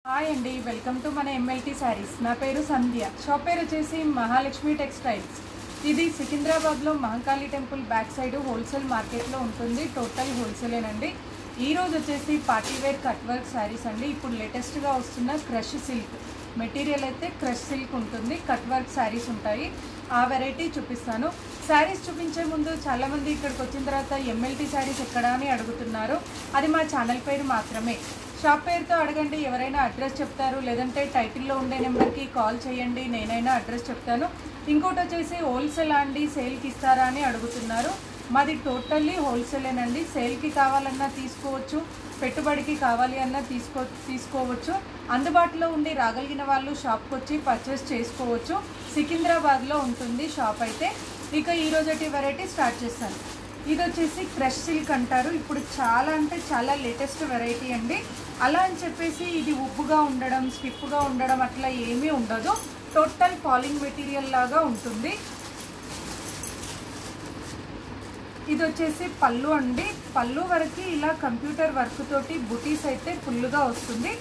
Hi అండి, welcome to మన MLT saris. నా పేరు సంధ్య. షాప్ పేరు వచ్చేసి మహాలక్ష్మి టెక్స్టైల్స్. ఇది సికింద్రాబాద్లో Mahankali temple back side wholesale మార్కెట్లో ఉంటుంది. టోటల్ హోల్సేలేనండి. ఈరోజు వచ్చేసి పార్టీవేర్ కట్ వర్క్ శారీస్ అండి. ఇప్పుడు లేటెస్ట్గా వస్తున్న క్రష్ సిల్క్ మెటీరియల్ అయితే క్రష్ సిల్క్ ఉంటుంది. కట్ వర్క్ శారీస్ ఉంటాయి. ఆ వెరైటీ చూపిస్తాను. శారీస్ చూపించే ముందు చాలామంది ఇక్కడికి వచ్చిన తర్వాత ఎంఎల్టీ శారీస్ ఎక్కడా అని అడుగుతున్నారు. అది మా ఛానల్ పేరు మాత్రమే. షాప్ పేరుతో అడగండి, ఎవరైనా అడ్రస్ చెప్తారు. లేదంటే టైటిల్లో ఉండే నెంబర్కి కాల్ చేయండి, నేనైనా అడ్రస్ చెప్తాను. ఇంకోటి వచ్చేసి హోల్సేల్ అండి, సేల్కి ఇస్తారా అని అడుగుతున్నారు. మాది టోటల్లీ హోల్సేలేనండి. సేల్కి కావాలన్నా తీసుకోవచ్చు, పెట్టుబడికి కావాలి అన్నా తీసుకోవచ్చు. అందుబాటులో ఉండి రాగలిగిన వాళ్ళు షాప్కి వచ్చి పర్చేస్ చేసుకోవచ్చు. సికింద్రాబాద్లో ఉంటుంది షాప్ అయితే. ఇక ఈరోజటి వెరైటీ స్టార్ట్ చేస్తాను. ఇది వచ్చేసి క్రష్ సిల్క్ అంటారు. ఇప్పుడు చాలా అంటే చాలా లేటెస్ట్ వెరైటీ అండి. అలా అని చెప్పేసి ఇది ఉబ్బుగా ఉండడం, స్టిఫ్గా ఉండడం అట్లా ఏమీ ఉండదు. టోటల్ ఫాలింగ్ మెటీరియల్ లాగా ఉంటుంది. ఇది వచ్చేసి పళ్ళు అండి. పళ్ళు వరకు ఇలా కంప్యూటర్ వర్క్ తోటి బుటీస్ అయితే ఫుల్గా వస్తుంది.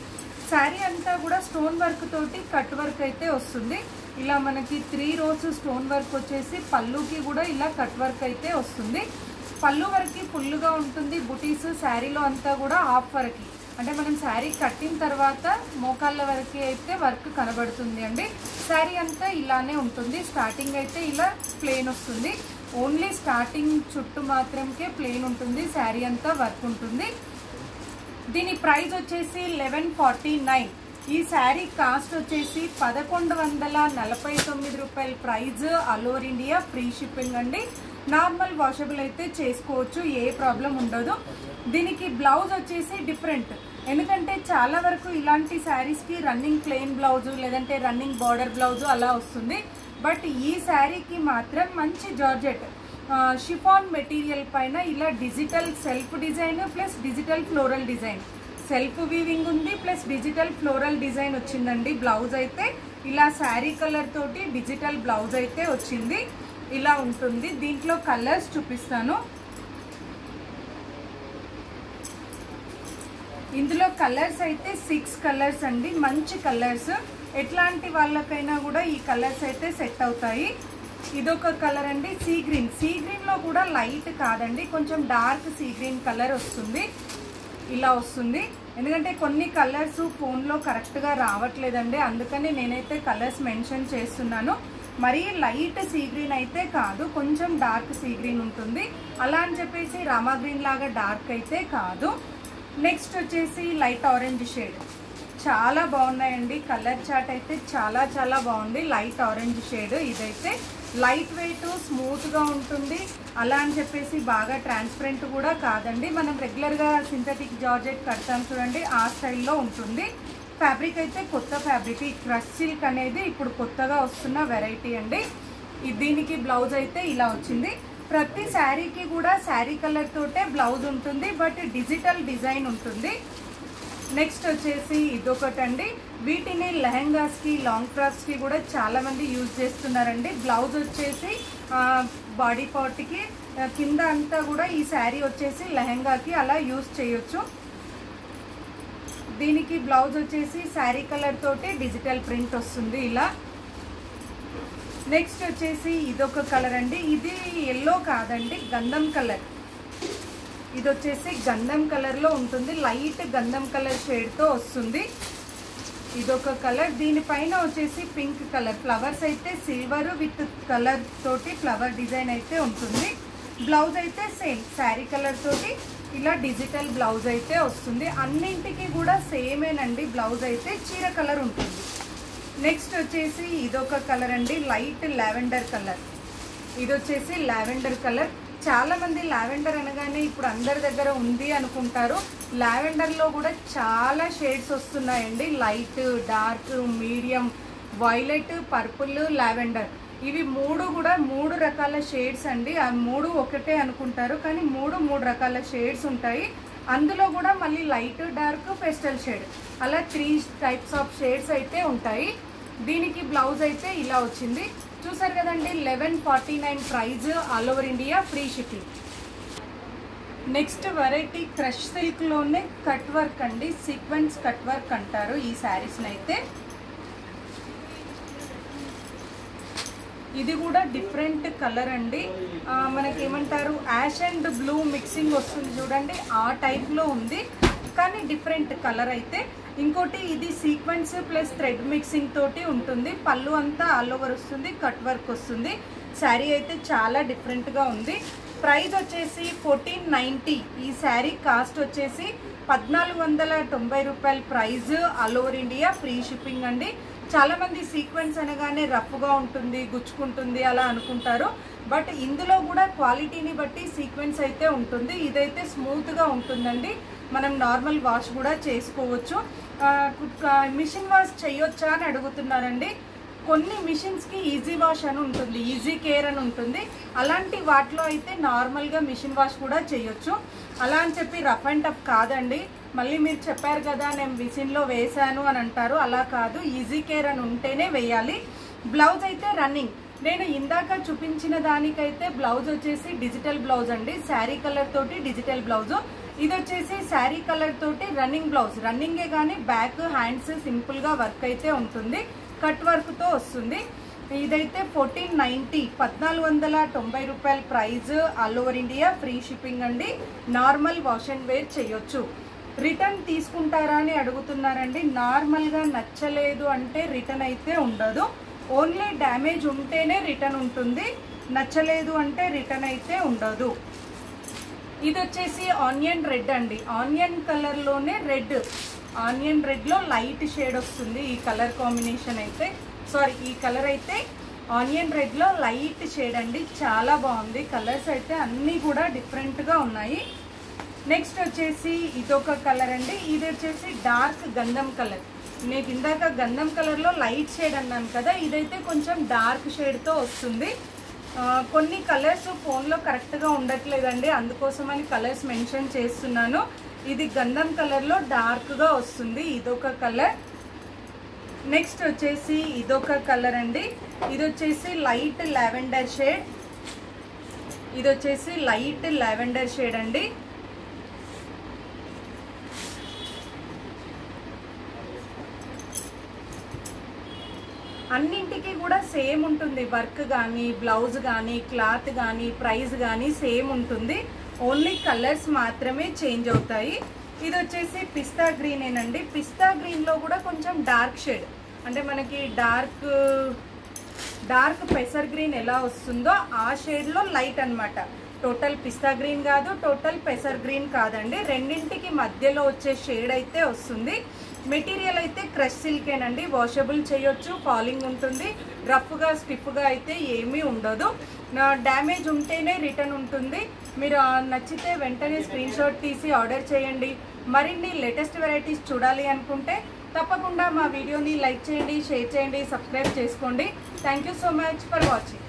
శారీ అంతా కూడా స్టోన్ వర్క్ తోటి కట్ వర్క్ అయితే వస్తుంది. ఇలా మనకి 3 rows స్టోన్ వర్క్ వచ్చేసి పళ్ళుకి కూడా ఇలా కట్ వర్క్ అయితే వస్తుంది. పళ్ళు వరకు ఫుల్గా ఉంటుంది. బుటీస్ శారీలో అంతా కూడా హాఫ్ వరకు, అంటే మనం శారీ కట్టిన తర్వాత మోకాళ్ళ వరకు అయితే వర్క్ కనబడుతుంది అండి. శారీ అంతా ఇలానే ఉంటుంది. స్టార్టింగ్ అయితే ఇలా ప్లెయిన్ వస్తుంది. ఓన్లీ స్టార్టింగ్ చుట్టూ మాత్రమే ప్లెయిన్ ఉంటుంది. శారీ అంతా వర్క్ ఉంటుంది. దీని ప్రైస్ వచ్చేసి 1149. ఈ శారీ కాస్ట్ వచ్చేసి 1149 రూపాయల price. All over India free shipping అండి. నార్మల్ వాషబుల్ అయితే చేసుకోవచ్చు, ఏ ప్రాబ్లం ఉండదు. దీనికి బ్లౌజ్ వచ్చేసి డిఫరెంట్. ఎందుకంటే చాలా వరకు ఇలాంటి శారీస్కి రన్నింగ్ ప్లెయిన్ బ్లౌజు లేదంటే రన్నింగ్ బార్డర్ బ్లౌజు అలా వస్తుంది. బట్ ఈ శారీకి మాత్రం మంచి జార్జెట్ షిఫాన్ మెటీరియల్ పైన ఇలా digital self design plus digital floral design, self weaving ఉంది ప్లస్ డిజిటల్ ఫ్లోరల్ డిజైన్ వచ్చిందండి. బ్లౌజ్ అయితే ఇలా శారీ కలర్ తోటి డిజిటల్ బ్లౌజ్ అయితే వచ్చింది. ఇలా ఉంటుంది. దీంట్లో కలర్స్ చూపిస్తాను. ఇందులో కలర్స్ అయితే 6 కలర్స్ అండి. మంచి కలర్స్. ఎట్లాంటి వాళ్ళకైనా కూడా ఈ కలర్స్ అయితే సెట్ అవుతాయి. ఇదొక కలర్ అండి, సీ గ్రీన్. సీ గ్రీన్లో కూడా లైట్ కాదండి, కొంచెం డార్క్ సీ గ్రీన్ కలర్ వస్తుంది. ఇలా వస్తుంది. ఎందుకంటే కొన్ని కలర్స్ ఫోన్లో కరెక్ట్గా రావట్లేదండి, అందుకని నేనైతే కలర్స్ మెన్షన్ చేస్తున్నాను. మరీ లైట్ సీ గ్రీన్ అయితే కాదు, కొంచెం డార్క్ సీ గ్రీన్ ఉంటుంది. అలా అని చెప్పేసి రామా గ్రీన్ లాగా డార్క్ అయితే కాదు. నెక్స్ట్ వచ్చేసి లైట్ ఆరెంజ్ షేడ్. చాలా బాగున్నాయండి. కలర్ చార్ట్ అయితే చాలా చాలా బాగుంది. Light orange shade. ఇదైతే లైట్ వెయిట్, స్మూత్గా ఉంటుంది. అలా అని చెప్పేసి బాగా ట్రాన్స్పరెంట్ కూడా కాదండి. మనం రెగ్యులర్గా సింథటిక్ జార్జెట్ కడతాం చూడండి, ఆ స్టైల్లో ఉంటుంది. ఫ్యాబ్రిక్ అయితే కొత్త ఫ్యాబ్రిక్. ఈ క్రష్ సిల్క్ అనేది ఇప్పుడు కొత్తగా వస్తున్న వెరైటీ అండి. దీనికి బ్లౌజ్ అయితే ఇలా వచ్చింది. ప్రతి శారీకి కూడా శారీ కలర్ తోటే బ్లౌజ్ ఉంటుంది, బట్ డిజిటల్ డిజైన్ ఉంటుంది. నెక్స్ట్ వచ్చేసి ఇదొకటండి. వీటిని లెహంగాస్కి, లాంగ్ ఫ్రాక్స్కి కూడా చాలామంది యూజ్ చేస్తున్నారండి. బ్లౌజ్ వచ్చేసి బాడీ పార్ట్కి కింద అంతా కూడా ఈ శారీ వచ్చేసి లెహంగాకి అలా యూజ్ చేయొచ్చు. దీనికి బ్లౌజ్ వచ్చేసి శారీ కలర్ తోటి డిజిటల్ ప్రింట్ వస్తుంది ఇలా. నెక్స్ట్ వచ్చేసి ఇదొక కలర్ అండి. ఇది ఎల్లో కాదండి, గంధం కలర్. ఇది వచ్చేసి గంధం కలర్లో ఉంటుంది. లైట్ గంధం కలర్ షేడ్తో వస్తుంది. ఇదొక కలర్. దీనిపైన వచ్చేసి పింక్ కలర్. ఫ్లవర్స్ అయితే సిల్వర్ విత్ కలర్ తోటి ఫ్లవర్ డిజైన్ అయితే ఉంటుంది. బ్లౌజ్ అయితే సేమ్ శారీ కలర్ తోటి ఇలా డిజిటల్ బ్లౌజ్ అయితే వస్తుంది. అన్నింటికి కూడా సేమేనండి. బ్లౌజ్ అయితే చీర కలర్ ఉంటుంది. నెక్స్ట్ వచ్చేసి ఇదొక కలర్ అండి, లైట్ లావెండర్ కలర్. ఇది వచ్చేసి లావెండర్ కలర్. చాలా మంది లావెండర్ అనగానే ఇప్పుడు అందరి దగ్గర ఉంది అనుకుంటారు. లావెండర్లో కూడా చాలా షేడ్స్ వస్తున్నాయండి. Light, dark, medium, violet, purple, lavender. ఇవి 3 కూడా 3 రకాల షేడ్స్ అండి. ఆ 3 ఒకటే అనుకుంటారు, కానీ 3 రకాల షేడ్స్ ఉంటాయి. అందులో కూడా మళ్ళీ లైట్, డార్క్, పేస్టల్ షేడ్ అలా 3 టైప్స్ ఆఫ్ షేడ్స్ అయితే ఉంటాయి. దీనికి బ్లౌజ్ అయితే ఇలా వచ్చింది. చూసారు కదండి, 1149 price. All over India free shipping. Next variety crush silk లోనే కట్ వర్క్ అండి, సీక్వెన్స్ కట్ వర్క్ అంటారు ఈ శారీస్ అయితే. ఇది కూడా డిఫరెంట్ కలర్ అండి, మనకి ఏమంటారు యాష్ అండ్ బ్లూ మిక్సింగ్ వస్తుంది చూడండి, ఆ టైప్ లో ఉంది కానీ డిఫరెంట్ కలర్ అయితే. ఇంకోటి ఇది సీక్వెన్స్ ప్లస్ థ్రెడ్ మిక్సింగ్ తోటి ఉంటుంది, పళ్ళు అంతా ఆల్ ఓవర్ వస్తుంది, కట్ వర్క్ వస్తుంది. శారీ అయితే చాలా డిఫరెంట్ గా ఉంది. ప్రైస్ వచ్చేసి 1490. ఈ శారీ కాస్ట్ వచ్చేసి 1490 రూపాయల price. All over India free shipping అండి. చాలా మంది సీక్వెన్స్ అనగానే రఫ్గా ఉంటుంది, గుచ్చుకుంటుంది అలా అనుకుంటారు, బట్ ఇందులో కూడా క్వాలిటీని బట్టి సీక్వెన్స్ అయితే ఉంటుంది. ఇదైతే స్మూత్గా ఉంటుందండి, మనం నార్మల్ వాష్ కూడా చేసుకోవచ్చు. మిషన్ వాష్ చేయొచ్చా అని అడుగుతున్నారండి. కొన్ని మిషన్స్కి ఈజీ వాష్ అని ఉంటుంది, ఈజీ కేర్ అని ఉంటుంది, అలాంటి వాటిలో అయితే నార్మల్గా మిషన్ వాష్ కూడా చేయొచ్చు. అలా అని చెప్పి రఫ్ అండ్ టఫ్ కాదండి. మళ్ళీ మీరు చెప్పారు కదా నేను మిషన్లో వేసాను అని అంటారు, అలా కాదు, ఈజీ కేర్ అని ఉంటేనే వేయాలి. బ్లౌజ్ అయితే రన్నింగ్, నేను ఇందాక చూపించిన దానికైతే బ్లౌజ్ వచ్చేసి డిజిటల్ బ్లౌజ్ అండి, శారీ కలర్ తోటి డిజిటల్ బ్లౌజ్. ఇది వచ్చేసి శారీ కలర్ తోటి రన్నింగ్ బ్లౌజ్, రన్నింగే కానీ బ్యాక్ హ్యాండ్స్ సింపుల్గా వర్క్ అయితే ఉంటుంది, కట్ వర్క్తో వస్తుంది. ఇదైతే 1490, 1490 రూపాయల price. All over India free shipping అండి. నార్మల్ వాష్ అండ్ వేర్ చేయొచ్చు. రిటర్న్ తీసుకుంటారా అని అడుగుతున్నారండి. నార్మల్గా నచ్చలేదు అంటే రిటర్న్ అయితే ఉండదు, ఓన్లీ డ్యామేజ్ ఉంటేనే రిటర్న్ ఉంటుంది, నచ్చలేదు అంటే రిటర్న్ అయితే ఉండదు. ఇది వచ్చేసి ఆనియన్ రెడ్ అండి, ఆనియన్ కలర్లోనే రెడ్, ఆనియన్ రెడ్లో లైట్ షేడ్ వస్తుంది ఈ కలర్ కాంబినేషన్ అయితే. సారీ, ఈ కలర్ అయితే ఆనియన్ రెడ్లో లైట్ షేడ్ అండి, చాలా బాగుంది. కలర్స్ అయితే అన్నీ కూడా డిఫరెంట్గా ఉన్నాయి. నెక్స్ట్ వచ్చేసి ఇదొక కలర్ అండి, ఇది వచ్చేసి డార్క్ గంధం కలర్. నేను ఇందాక గంధం కలర్లో లైట్ షేడ్ అన్నాను కదా, ఇదైతే కొంచెం డార్క్ షేడ్తో వస్తుంది. కొన్ని కలర్స్ ఫోన్లో కరెక్ట్గా ఉండట్లేదండి, అందుకోసమని కలర్స్ మెన్షన్ చేస్తున్నాను. ఇది గంధం కలర్లో డార్క్గా వస్తుంది, ఇదొక కలర్. నెక్స్ట్ వచ్చేసి ఇదొక కలర్ అండి, ఇది వచ్చేసి లైట్ లావెండర్ షేడ్, ఇది వచ్చేసి లైట్ లావెండర్ షేడ్ అండి. అన్నింటికి కూడా సేమ్ ఉంటుంది, వర్క్ కానీ బ్లౌజ్ కానీ క్లాత్ కానీ ప్రైస్ కానీ సేమ్ ఉంటుంది, ఓన్లీ కలర్స్ మాత్రమే చేంజ్ అవుతాయి. ఇది వచ్చేసి పిస్తా గ్రీనేనండి, పిస్తా గ్రీన్లో కూడా కొంచెం డార్క్ షేడ్, అంటే మనకి డార్క్ పెసర్ గ్రీన్ ఎలా వస్తుందో ఆ షేడ్లో లైట్ అన్నమాట. టోటల్ పిస్తా గ్రీన్ కాదు, టోటల్ పెసర్ గ్రీన్ కాదండి, రెండింటికి మధ్యలో వచ్చే షేడ్ అయితే వస్తుంది. మెటీరియల్ అయితే క్రష్ సిల్కేనండి, వాషబుల్ చేయొచ్చు, ఫాలింగ్ ఉంటుంది, రఫ్గా స్టిఫ్గా అయితే ఏమీ ఉండదు. డ్యామేజ్ ఉంటేనే రిటర్న్ ఉంటుంది. మీరు నచ్చితే వెంటనే స్క్రీన్ షాట్ తీసి ఆర్డర్ చేయండి. మరిన్ని లేటెస్ట్ వెరైటీస్ చూడాలి అనుకుంటే తప్పకుండా మా వీడియోని లైక్ చేయండి, షేర్ చేయండి, సబ్స్క్రైబ్ చేసుకోండి. Thank you so much for watching.